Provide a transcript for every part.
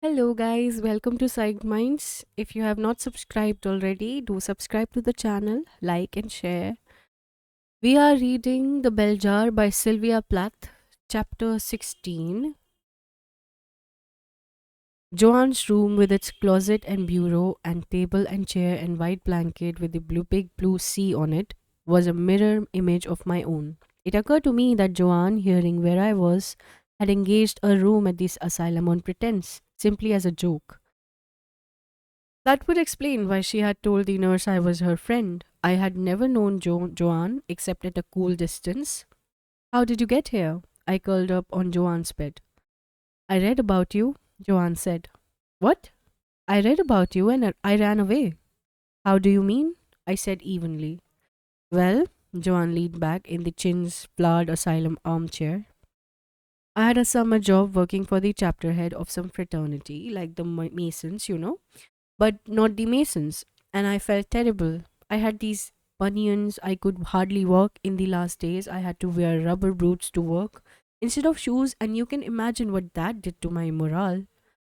Hello, guys. Welcome to Psych Minds. If you have not subscribed already, do subscribe to the channel, like, and share. We are reading The Bell Jar by Sylvia Plath, chapter 16. Joanne's room, with its closet and bureau, and table and chair and white blanket with the big blue sea on it, was a mirror image of my own. It occurred to me that Joanne, hearing where I was, had engaged a room at this asylum on pretense, simply as a joke. That would explain why she had told the nurse I was her friend. I had never known Joanne except at a cool distance. How did you get here? I curled up on Joanne's bed. I read about you, Joanne said. What? I read about you and I ran away. How do you mean? I said evenly. Well, Joanne leaned back in the chin's flowered asylum armchair. I had a summer job working for the chapter head of some fraternity, like the Masons, but not the Masons, and I felt terrible. I had these bunions, I could hardly walk in the last days. I had to wear rubber boots to work instead of shoes, and you can imagine what that did to my morale.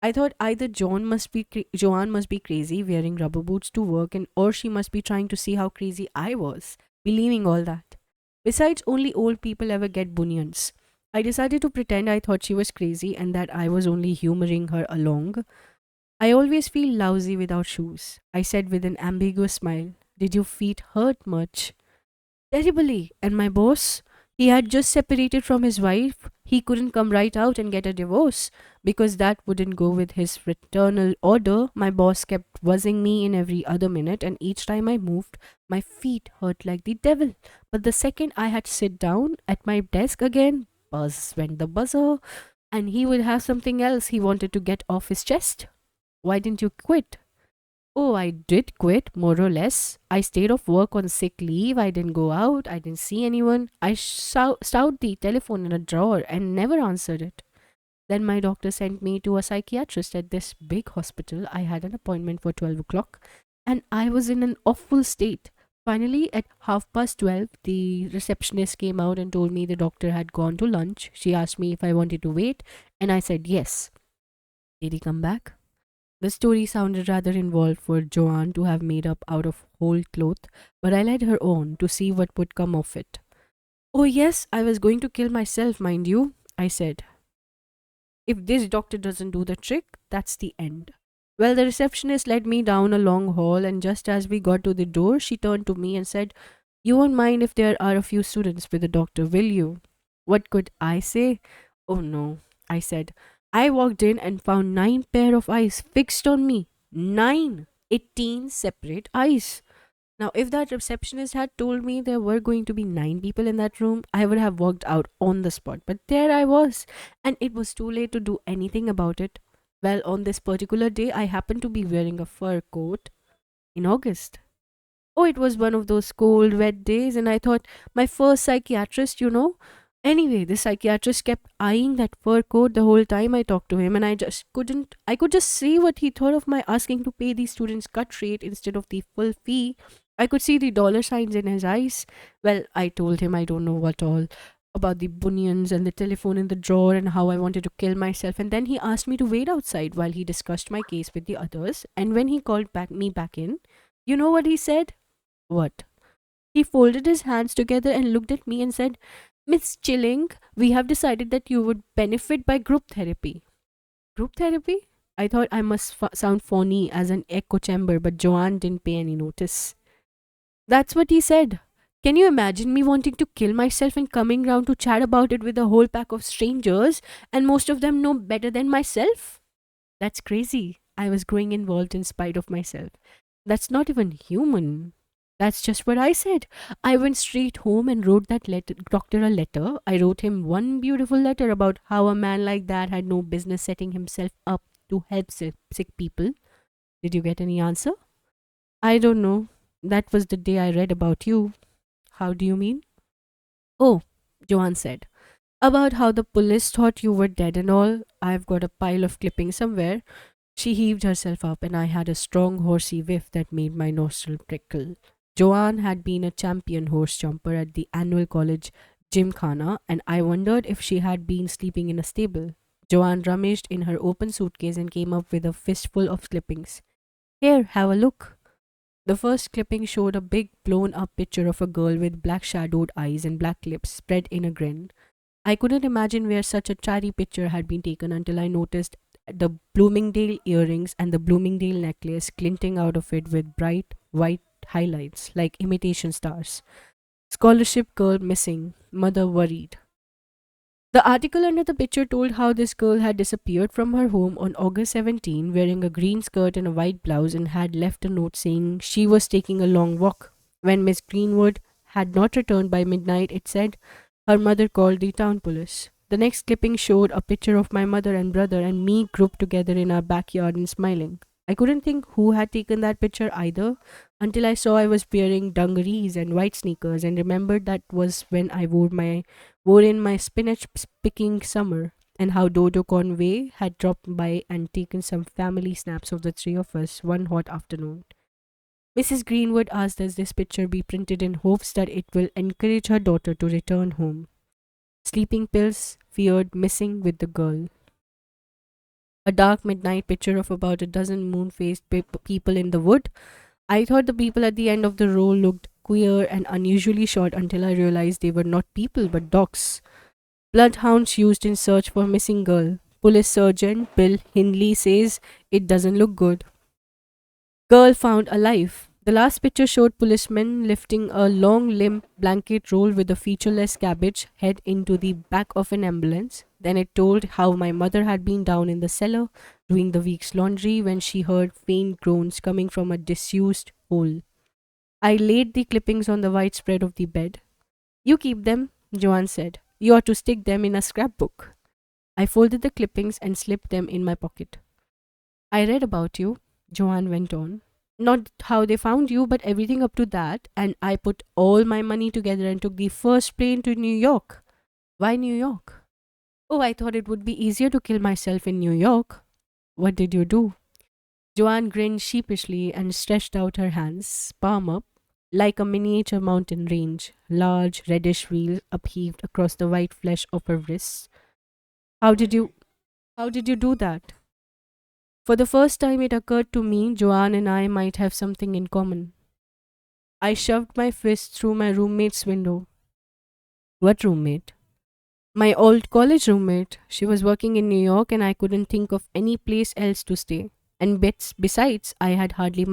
I thought either Joanne must be crazy wearing rubber boots to work, and or she must be trying to see how crazy I was, believing all that. Besides, only old people ever get bunions. I decided to pretend I thought she was crazy and that I was only humoring her along. I always feel lousy without shoes, I said with an ambiguous smile. Did your feet hurt much? Terribly. And my boss? He had just separated from his wife. He couldn't come right out and get a divorce because that wouldn't go with his fraternal order. My boss kept buzzing me in every other minute, and each time I moved, my feet hurt like the devil. But the second I had sit down at my desk again, buzz went the buzzer, and he would have something else he wanted to get off his chest. Why didn't you quit? Oh, I did quit, more or less. I stayed off work on sick leave. I didn't go out. I didn't see anyone. I stowed the telephone in a drawer and never answered it. Then my doctor sent me to a psychiatrist at this big hospital. I had an appointment for 12 o'clock and I was in an awful state. Finally, at 12:30, the receptionist came out and told me the doctor had gone to lunch. She asked me if I wanted to wait, and I said yes. Did he come back? The story sounded rather involved for Joanne to have made up out of whole cloth, but I led her on to see what would come of it. Oh, yes, I was going to kill myself, mind you, I said. If this doctor doesn't do the trick, that's the end. Well, the receptionist led me down a long hall, and just as we got to the door, she turned to me and said, You won't mind if there are a few students with the doctor, will you? What could I say? Oh no, I said. I walked in and found 9 pair of eyes fixed on me. 9! 18 separate eyes. Now, if that receptionist had told me there were going to be 9 people in that room, I would have walked out on the spot. But there I was, and it was too late to do anything about it. Well, on this particular day, I happened to be wearing a fur coat in August. Oh, it was one of those cold, wet days, and I thought, my first psychiatrist. Anyway, the psychiatrist kept eyeing that fur coat the whole time I talked to him, and I could just see what he thought of my asking to pay the students' cut rate instead of the full fee. I could see the dollar signs in his eyes. Well, I told him I don't know what all about the bunions and the telephone in the drawer and how I wanted to kill myself. And then he asked me to wait outside while he discussed my case with the others. And when he called me back in, you know what he said? What? He folded his hands together and looked at me and said, Miss Chilling, we have decided that you would benefit by group therapy. Group therapy? I thought I must sound phony as an echo chamber, but Joanne didn't pay any notice. That's what he said. Can you imagine me wanting to kill myself and coming round to chat about it with a whole pack of strangers, and most of them know better than myself? That's crazy. I was growing involved in spite of myself. That's not even human. That's just what I said. I went straight home and wrote that doctor a letter. I wrote him one beautiful letter about how a man like that had no business setting himself up to help sick people. Did you get any answer? I don't know. That was the day I read about you. How do you mean? Oh, Joanne said. About how the police thought you were dead and all. I've got a pile of clippings somewhere. She heaved herself up, and I had a strong horsey whiff that made my nostril prickle. Joanne had been a champion horse jumper at the annual college gymkhana, and I wondered if she had been sleeping in a stable. Joanne rummaged in her open suitcase and came up with a fistful of clippings. Here, have a look. The first clipping showed a big, blown up picture of a girl with black shadowed eyes and black lips spread in a grin. I couldn't imagine where such a chatty picture had been taken until I noticed the Bloomingdale earrings and the Bloomingdale necklace glinting out of it with bright white highlights like imitation stars. Scholarship girl missing, mother worried. The article under the picture told how this girl had disappeared from her home on August 17 wearing a green skirt and a white blouse and had left a note saying she was taking a long walk. When Miss Greenwood had not returned by midnight, it said her mother called the town police. The next clipping showed a picture of my mother and brother and me grouped together in our backyard and smiling. I couldn't think who had taken that picture either until I saw I was wearing dungarees and white sneakers and remembered that was when I wore in my spinach picking summer, and how Dodo Conway had dropped by and taken some family snaps of the three of us one hot afternoon. Mrs. Greenwood asked us this picture be printed in hopes that it will encourage her daughter to return home. Sleeping pills feared missing with the girl. A dark midnight picture of about a dozen moon faced people in the wood. I thought the people at the end of the row looked queer and unusually short until I realized they were not people but dogs. Bloodhounds used in search for missing girl. Police Sergeant Bill Hindley says it doesn't look good. Girl found alive. The last picture showed policemen lifting a long limp blanket roll with a featureless cabbage head into the back of an ambulance. Then it told how my mother had been down in the cellar doing the week's laundry when she heard faint groans coming from a disused hole. I laid the clippings on the white spread of the bed. You keep them, Joanne said. You ought to stick them in a scrapbook. I folded the clippings and slipped them in my pocket. I read about you, Joanne went on. Not how they found you, but everything up to that, and I put all my money together and took the first plane to New York. Why New York? Oh, I thought it would be easier to kill myself in New York. What did you do? Joanne grinned sheepishly and stretched out her hands, palm up, like a miniature mountain range. Large reddish wheels upheaved across the white flesh of her wrists. How did you how did you do that? For the first time it occurred to me Joanne and I might have something in common. I shoved my fist through my roommate's window. What roommate? My old college roommate. She was working in New York and I couldn't think of any place else to stay. And besides, I had hardly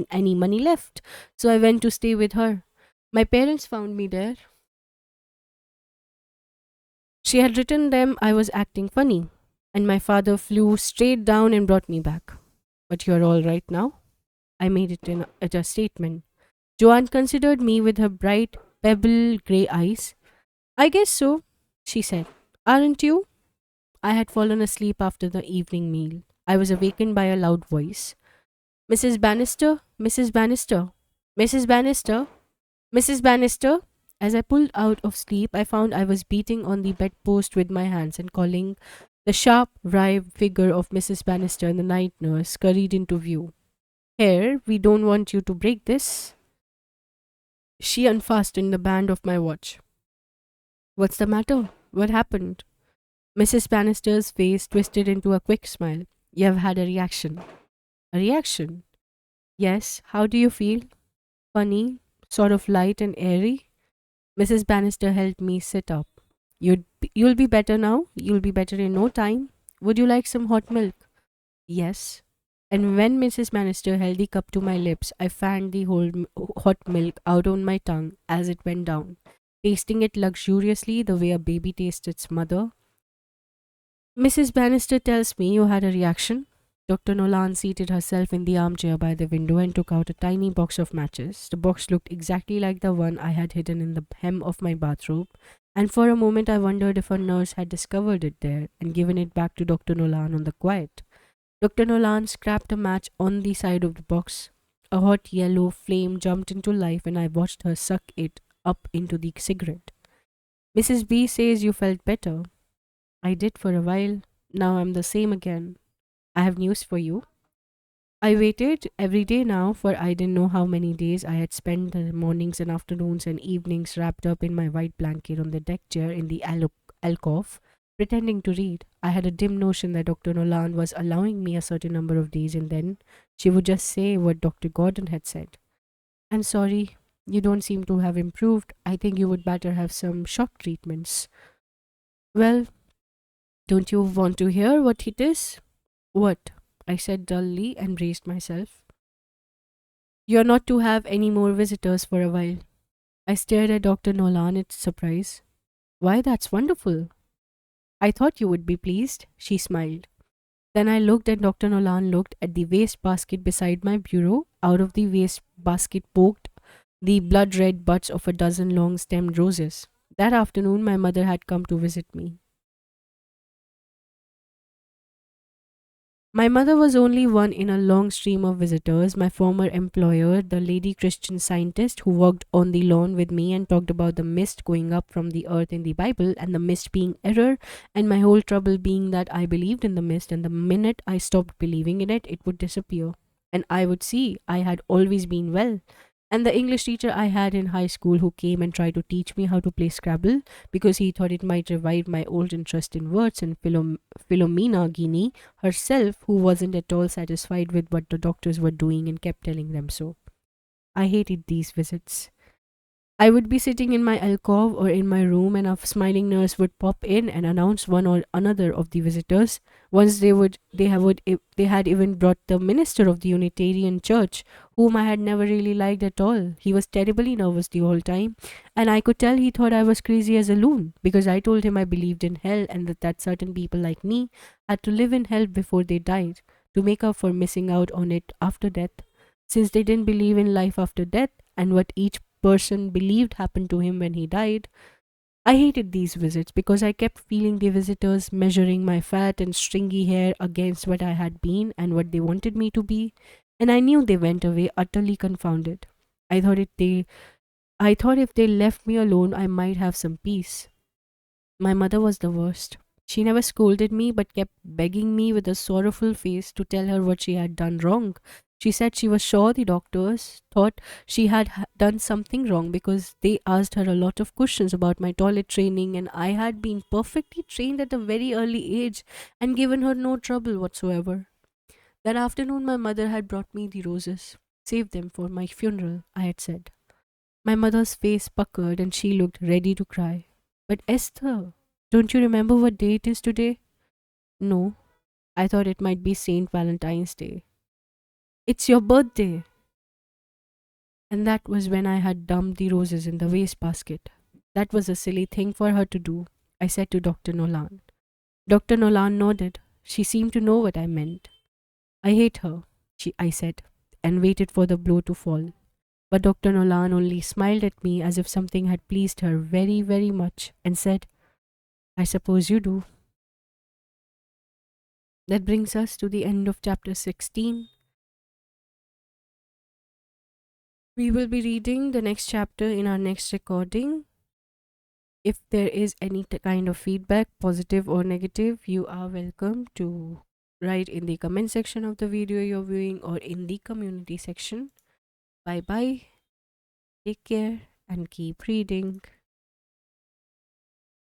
any money left, so I went to stay with her. My parents found me there. She had written them I was acting funny, and my father flew straight down and brought me back. But you're all right now? I made it in a statement. Joanne considered me with her bright, pebble grey eyes. I guess so, she said. Aren't you? I had fallen asleep after the evening meal. I was awakened by a loud voice. Mrs. Bannister, Mrs. Bannister, Mrs. Bannister, Mrs. Bannister. As I pulled out of sleep, I found I was beating on the bedpost with my hands and calling. The sharp, wry figure of Mrs. Bannister and the night nurse scurried into view. Here, we don't want you to break this. She unfastened the band of my watch. What's the matter? What happened? Mrs. Bannister's face twisted into a quick smile. You have had a reaction. A reaction? Yes. How do you feel? Funny, sort of light and airy. Mrs. Bannister helped me sit up. You'll be better now. You'll be better in no time. Would you like some hot milk? Yes. And when Mrs. Bannister held the cup to my lips, I fanned the whole hot milk out on my tongue as it went down, tasting it luxuriously the way a baby tastes its mother. Mrs. Bannister tells me you had a reaction. Dr. Nolan seated herself in the armchair by the window and took out a tiny box of matches. The box looked exactly like the one I had hidden in the hem of my bathrobe, and for a moment I wondered if a nurse had discovered it there and given it back to Dr. Nolan on the quiet. Dr. Nolan scrapped a match on the side of the box. A hot yellow flame jumped into life and I watched her suck it up into the cigarette. Mrs. B says you felt better. I did for a while. Now I'm the same again. I have news for you. I waited every day now, for I didn't know how many days I had spent the mornings and afternoons and evenings wrapped up in my white blanket on the deck chair in the alcove, pretending to read. I had a dim notion that Dr. Nolan was allowing me a certain number of days and then she would just say what Dr. Gordon had said. I'm sorry, you don't seem to have improved. I think you would better have some shock treatments. Well, don't you want to hear what it is? What? I said dully and braced myself. You're not to have any more visitors for a while. I stared at Dr. Nolan in surprise. Why, that's wonderful. I thought you would be pleased, she smiled. Then I looked and Dr. Nolan looked at the waste basket beside my bureau. Out of the waste basket poked the blood red buds of a dozen long stemmed roses. That afternoon, my mother had come to visit me. My mother was only one in a long stream of visitors. My former employer, the lady Christian scientist who walked on the lawn with me and talked about the mist going up from the earth in the Bible and the mist being error, and my whole trouble being that I believed in the mist, and the minute I stopped believing in it, it would disappear. And I would see I had always been well. And the English teacher I had in high school who came and tried to teach me how to play Scrabble because he thought it might revive my old interest in words, and Philomena Guinea herself, who wasn't at all satisfied with what the doctors were doing and kept telling them so. I hated these visits. I would be sitting in my alcove or in my room, and a smiling nurse would pop in and announce one or another of the visitors. Once they had even brought the minister of the Unitarian Church, whom I had never really liked at all. He was terribly nervous the whole time, and I could tell he thought I was crazy as a loon because I told him I believed in hell and that certain people like me had to live in hell before they died to make up for missing out on it after death, since they didn't believe in life after death and what each person believed happened to him when he died. I hated these visits because I kept feeling the visitors measuring my fat and stringy hair against what I had been and what they wanted me to be, and I knew they went away utterly confounded. I thought I thought if they left me alone I might have some peace. My mother was the worst. She never scolded me but kept begging me with a sorrowful face to tell her what she had done wrong. She said she was sure the doctors thought she had done something wrong because they asked her a lot of questions about my toilet training, and I had been perfectly trained at a very early age and given her no trouble whatsoever. That afternoon, my mother had brought me the roses. Save them for my funeral, I had said. My mother's face puckered and she looked ready to cry. But Esther, don't you remember what day it is today? No, I thought it might be Saint Valentine's Day. It's your birthday. And that was when I had dumped the roses in the wastebasket. That was a silly thing for her to do, I said to Dr. Nolan. Dr. Nolan nodded. She seemed to know what I meant. I hate her, I said, and waited for the blow to fall. But Dr. Nolan only smiled at me as if something had pleased her very, very much and said, I suppose you do. That brings us to the end of chapter 16. We will be reading the next chapter in our next recording. If there is any kind of feedback, positive or negative, you are welcome to write in the comment section of the video you're viewing or in the community section. Bye bye, take care, and keep reading.